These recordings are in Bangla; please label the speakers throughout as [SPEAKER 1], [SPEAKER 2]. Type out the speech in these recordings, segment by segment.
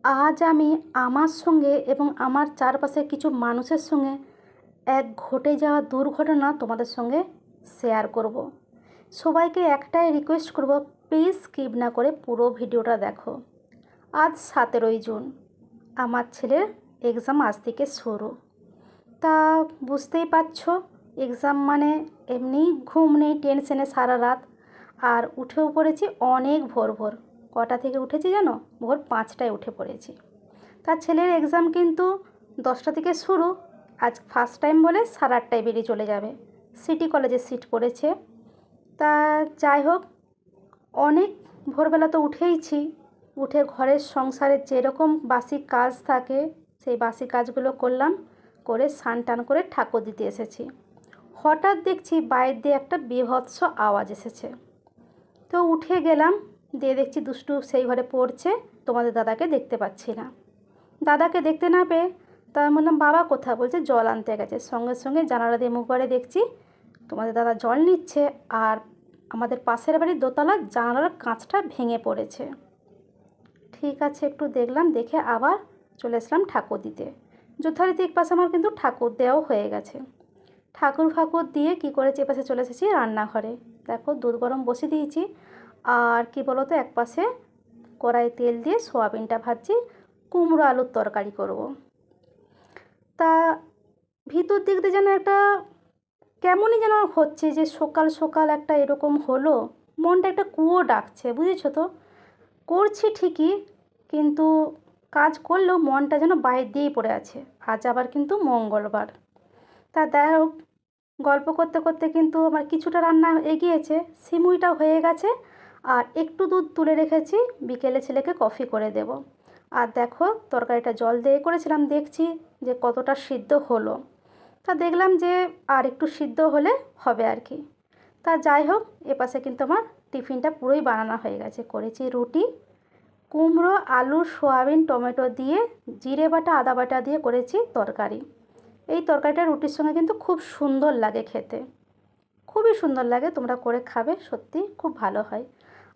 [SPEAKER 1] আজ আমি আমার সঙ্গে এবং আমার চারপাশে কিছু মানুষের সঙ্গে এক ঘটে যাওয়া দুর্ঘটনা তোমাদের সঙ্গে শেয়ার করব। সবাইকে একটাই রিকোয়েস্ট করব, প্লিজ স্কিপ না করে পুরো ভিডিওটা দেখো। আজ 17ই জুন, আমার ছেলের এক্সাম আজ থেকে শুরু। তা বুঝতেই পারছো, এক্সাম মানে এমনিই ঘুম নেই, টেনশনে সারা রাত। আর উঠেও পড়েছি অনেক ভোর ভোর। কটা থেকে উঠেছি জানো? ভোর 5টায় উঠে পড়েছি। তার ছেলের এক্সাম কিন্তু 10টা থেকে শুরু। আজ ফার্স্ট টাইম বলে 8:30টায় বেরিয়ে চলে যাবে। সিটি কলেজে সিট পড়েছে। তা যাই হোক, অনেক ভোরবেলা তো উঠেইছি। উঠে ঘরের সংসারের যেরকম বাসি কাজ থাকে সেই বাসি কাজগুলো করলাম, করে স্নান টান করে ঠাকুর দিতে এসেছি। হঠাৎ দেখছি বাইরে দিয়ে একটা বীভৎস আওয়াজ এসেছে। তো উঠে গেলাম, দিয়ে দেখছি দুষ্টু সেই ঘরে পড়ছে, তোমাদের দাদাকে দেখতে পাচ্ছি না। দাদাকে দেখতে না পেয়ে তা আমি বললাম, বাবা কোথায়? বলছে জল আনতে গেছে। সঙ্গে সঙ্গে জানালা দিয়ে মুখ করে দেখছি তোমাদের দাদা জল নিচ্ছে, আর আমাদের পাশের বাড়ির দোতলার জানালার কাঁচটা ভেঙে পড়েছে। ঠিক আছে, একটু দেখলাম, দেখে আবার চলে আসলাম ঠাকুর দিতে। যথারীতি এক পাশে আমার কিন্তু ঠাকুর দেওয়াও হয়ে গেছে। ঠাকুর দিয়ে কি করেছি, এপাশে চলে এসেছি রান্নাঘরে। দেখো দুধ গরম বসিয়ে দিয়েছি। আর কি বলো তো, এক পাশে কড়াই তেল দিয়ে সোয়াবিনটা ভাজছি, কুমড়ো আলুর তরকারি করব। তা ভিতর দিক দিয়ে যেন একটা কেমনই যেন হচ্ছে, যে সকাল সকাল একটা এরকম হলো, মনটা একটা কুয়ো ডাকছে, বুঝেছো তো। করছি ঠিকই, কিন্তু কাজ করলেও মনটা যেন বাইরে দিয়েই পড়ে আছে। আজ আবার কিন্তু মঙ্গলবার। তা যাই হোক, গল্প করতে করতে কিন্তু আমার কিছুটা রান্না এগিয়েছে, সিমুইটাও হয়ে গেছে। আর একটু দুধ তুলে রেখেছি, বিকেলে ছেলেকে কফি করে দেব। আর দেখো তরকারিটা জল দিয়ে করেছিলাম, দেখছি যে কতটা সিদ্ধ হলো। তা দেখলাম যে আর একটু সিদ্ধ হলে হবে আর কি। তা যাই হোক, এপাশে কিন্তু আমার টিফিনটা পুরোই বানানো হয়ে গেছে। করেছি রুটি, কুমড়ো আলু সোয়াবিন টমেটো দিয়ে জিরে বাটা আদা বাটা দিয়ে করেছি তরকারি। এই তরকারিটা রুটির সঙ্গে কিন্তু খুব সুন্দর লাগে খেতে, খুবই সুন্দর লাগে। তোমরা করে খাবে, সত্যি খুব ভালো হয়।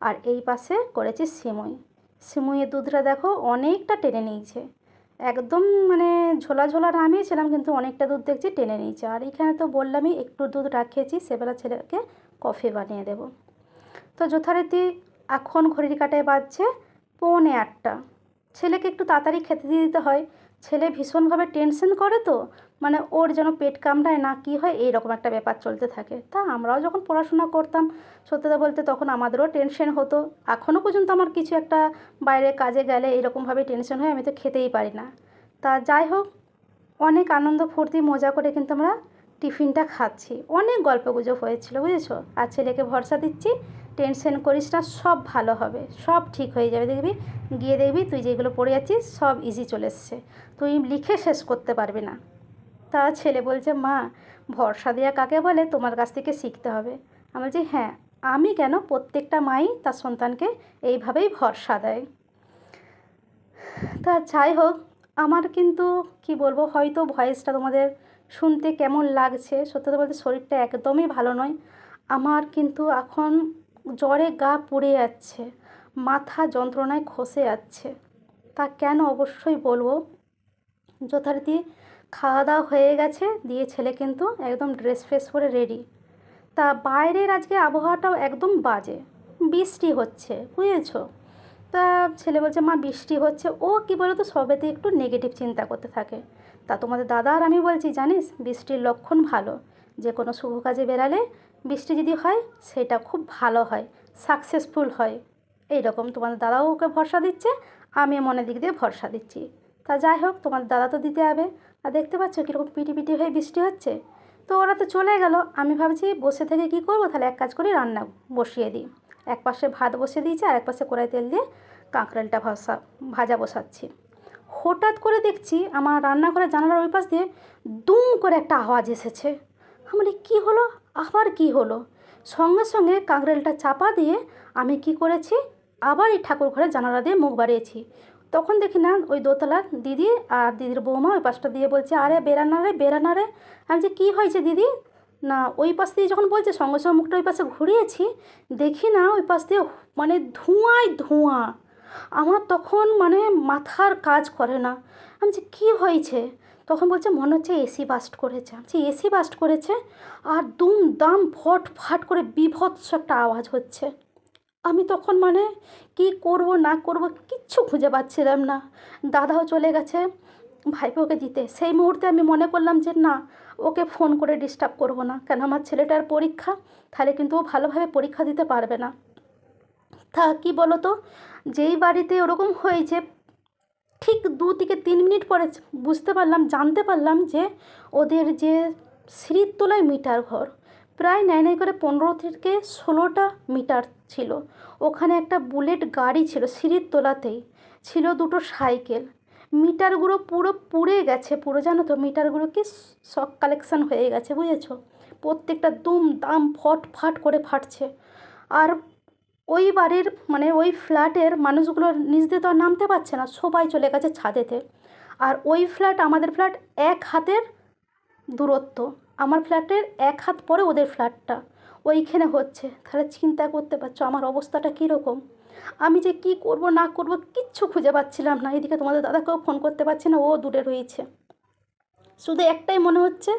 [SPEAKER 1] আর এই পাশে করেছি সিমুই। সিমুইয়ের দুধটা দেখো অনেকটা টেনে নিয়েছে, একদম মানে ঝোলা ঝোলা নামিয়েছিলাম, কিন্তু অনেকটা দুধ দেখছি টেনে নিয়েছে। আর এখানে তো বললামই একটু দুধ রাখিয়েছি, সেবেলা ছেলেকে কফি বানিয়ে দেব। তো যথারীতি এখন ঘড়ির কাঁটায় বাজছে 7:45। ছেলেকে একটু তাড়াতাড়ি খেতে দিয়ে দিতে হয়। ছেলে ভীষণভাবে টেনশন করে, তো মানে ওর যেন পেট কামড়ায় না কি হয়, এইরকম একটা ব্যাপার চলতে থাকে। তা আমরাও যখন পড়াশোনা করতাম, সত্যতা বলতে তখন আমাদেরও টেনশন হতো। এখনও পর্যন্ত আমার কিছু একটা বাইরে কাজে গেলে এরকমভাবে টেনশন হয়, আমি তো খেতেই পারি না। তা যাই হোক, অনেক আনন্দ ফুর্তি মজা করে কিন্তু আমরা টিফিনটা খাচ্ছি। অনেক গল্পগুজব হয়েছিল, বুঝেছো। আর ছেলেকে ভরসা দিচ্ছি, টেনশন করিস না, সব ভালো হবে, সব ঠিক হয়ে যাবে, দেখবি গিয়ে দেখবি তুই যেগুলো পড়ে যাচ্ছিস সব ইজি চলে এসছে, তুই লিখে শেষ করতে পারবি না। তা ছেলে বলছে, মা ভরসা দেওয়া কাকে বলে, তোমার কাছ থেকে শিখতে হবে। আমি বলছি, হ্যাঁ, আমি কেন, প্রত্যেকটা মাই তার সন্তানকে এইভাবেই ভরসা দেয়। তা যাই হোক, আমার কিন্তু কি বলবো, হয়তো ভয়েসটা তোমাদের শুনতে কেমন লাগছে, সত্যি কথা বলতে শরীরটা একদমই ভালো নয়। আমার কিন্তু এখন জ্বরে গা পুড়ে যাচ্ছে, মাথা যন্ত্রণায় খসে যাচ্ছে। তা কেন অবশ্যই বলবো। যথারীতি খাওয়া দাওয়া হয়ে গেছে, দিয়ে ছেলে কিন্তু একদম ড্রেস ফ্রেস করে রেডি। তা বাইরের আজকে আবহাওয়াটাও একদম বাজে, বৃষ্টি হচ্ছে, বুঝেছো। তা ছেলে বলছে, মা বৃষ্টি হচ্ছে। ও কী বলো তো, সবেতে একটু নেগেটিভ চিন্তা করতে থাকে। তা তোমাদের দাদা আর আমি বলছি, জানিস বৃষ্টির লক্ষণ ভালো, যে কোনো শুভ কাজে বেরালে বৃষ্টি যদি হয় সেটা খুব ভালো হয়, সাকসেসফুল হয়। এই রকম তোমাদের দাদাও ওকে ভরসা দিচ্ছে, আমি মনের দিক দিয়ে ভরসা দিচ্ছি। তা যাই হোক, তোমাদের দাদা তো দিতে হবে। আর দেখতে পাচ্ছ কীরকম পিটি পিটি হয়ে বৃষ্টি হচ্ছে। তো ওরা তো চলে গেল, আমি ভাবছি বসে থেকে কি করব, তাহলে এক কাজ করি, রান্না বসিয়ে দিই। এক পাশে ভাত বসিয়ে দিয়েছি, আর এক পাশে কড়াই তেল দিয়ে কাঁকরোলটা ভাজা বসাচ্ছি। হঠাৎ করে দেখছি আমার রান্নাঘরের জানালার ওই পাশ দিয়ে দুম করে একটা আওয়াজ এসেছে। আমি বলি, কী হলো, আবার কী হলো? সঙ্গে সঙ্গে কাঁকরোলটা চাপা দিয়ে আমি কি করেছি, আবার এই ঠাকুর ঘরের জানালা দিয়ে মুখ বাড়িয়েছি। তখন দেখি না ওই দোতলার দিদি আর দিদির বৌমা ওই পাশটা দিয়ে বলছে, আরে বেরানা রে বেরানা রে। আমি যে কী হয়েছে দিদি? না ওই পাশ দিয়ে যখন বলছে, সঙ্গে সঙ্গে মুখটা ওই পাশে ঘুরিয়েছি, দেখি না ওই পাশ দিয়ে মানে ধোঁয়ায় ধোঁয়া। আমার তখন মানে মাথার কাজ করে না। আমি যে কী হয়েছে? তখন বলছে মনে হচ্ছে এসি বাস্ট করেছে। আমি বলছি এসি বাস্ট করেছে? আর দুম দাম ফট ফাট করে বীভৎস একটা আওয়াজ হচ্ছে। আমি তখন মানে কী করব না করব কিচ্ছু খুঁজে পাচ্ছিলাম না। দাদাও চলে গেছে ভাইপোকে দিতে। সেই মুহূর্তে আমি মনে করলাম যে না, ওকে ফোন করে ডিস্টার্ব করব না, কেন আমার ছেলেটার পরীক্ষা, তাহলে কিন্তু ও ভালোভাবে পরীক্ষা দিতে পারবে না। তা কী বলো তো, যেই বাড়িতে ওরকম হয়েছে ঠিক 2 থেকে 3 মিনিট পরে বুঝতে পারলাম, জানতে পারলাম যে ওদের যে সিঁড়ির তলায় মিটার ঘর, প্রায় নাই নাই করে 15 থেকে 16টা মিটার ছিল। ওখানে একটা বুলেট গাড়ি ছিল, সিঁড়ির তলাতেই ছিল 2টো সাইকেল। মিটারগুলো পুরো পুড়ে গেছে, পুরো জানো তো মিটারগুলো কি শক কালেকশান হয়ে গেছে, বুঝেছো? প্রত্যেকটা দুম দাম ফট ফাট করে ফাটছে। আর ওই বাড়ির মানে ওই ফ্ল্যাটের মানুষগুলো নিচ দিয়ে তো আর নামতে পারছে না, সবাই চলে গেছে ছাদেতে। আর ওই ফ্ল্যাট, আমাদের ফ্ল্যাট 1 হাতের দূরত্ব, আমার ফ্ল্যাটের 1 হাত পরে ওদের ফ্ল্যাটটা, ওইখানে হচ্ছে। তাহলে চিন্তা করতে পারছো আমার অবস্থাটা কীরকম। আমি যে কী করব না করব কিচ্ছু খুঁজে পাচ্ছিলাম না। এদিকে তোমাদের দাদাকেও ফোন করতে পারছি না, ও দূরে রয়েছে। শুধু একটাই মনে হচ্ছে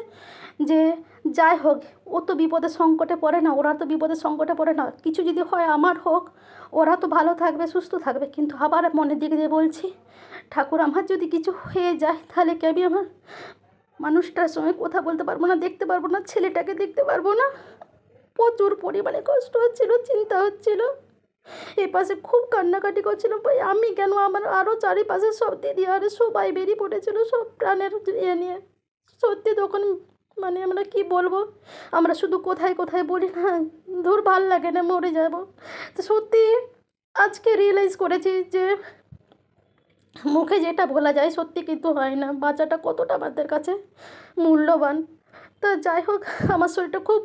[SPEAKER 1] যে যাই হোক, ও তো বিপদের সংকটে পড়ে না, ওরা তো বিপদের সংকটে পড়ে না, কিছু যদি হয় আমার হোক, ওরা তো ভালো থাকবে সুস্থ থাকবে। কিন্তু আবার মনের দিক দিয়ে বলছি, ঠাকুর আমার যদি কিছু হয়ে যায় তাহলে কি আমি আমার মানুষটার সঙ্গে কথা বলতে পারবো না, দেখতে পারবো না, ছেলেটাকে দেখতে পারবো না। প্রচুর পরিমাণে কষ্ট হচ্ছিল, চিন্তা হচ্ছিল। এপাশে খুব কান্নাকাটি করছিল, ভাই আমি কেন, আমার আরও চারিপাশে সব দিদি আর সবাই বেরিয়ে পড়েছিল সব প্রাণের ইয়ে নিয়ে। সত্যি তখন মানে আমরা কি বলবো, আমরা শুধু কোথায় কোথায় বলি না, ধুর ভাল লাগে না, মরে যাব। তো সত্যি আজকে রিয়েলাইজ করেছি যে মুখে যেটা বলা যায় সত্যি কিন্তু হয় না, বাঁচাটা কতটা আমাদের কাছে মূল্যবান। তা যাই হোক, আমার শরীরটা খুব